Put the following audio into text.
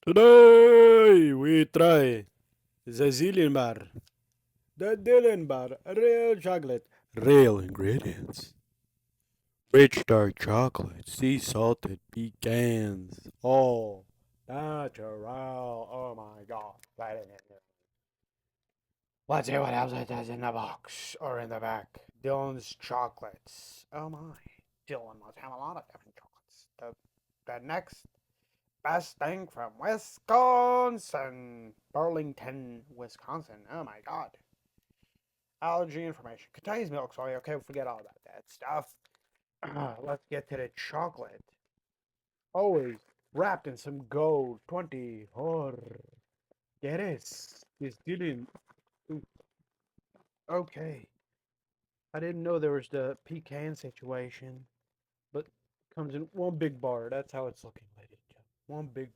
Today we try the Zillion bar, the Dylan bar, real chocolate, real ingredients. Rich dark chocolate, sea salted pecans, all natural. Oh my god. Let's see what else it is in the box or in the back. Dylan's chocolates. Oh my. Dylan must have a lot of different chocolates. The next best thing from Wisconsin. Burlington, Wisconsin. Oh my god. Allergy information. Contains milk soy. Okay, forget all about that stuff. Let's get to the chocolate. Always wrapped in some gold. 20. Oh, get it. This didn't. Okay. I didn't know there was the pecan situation, but comes in one big bar. That's how it's looking, ladies and gentlemen. One big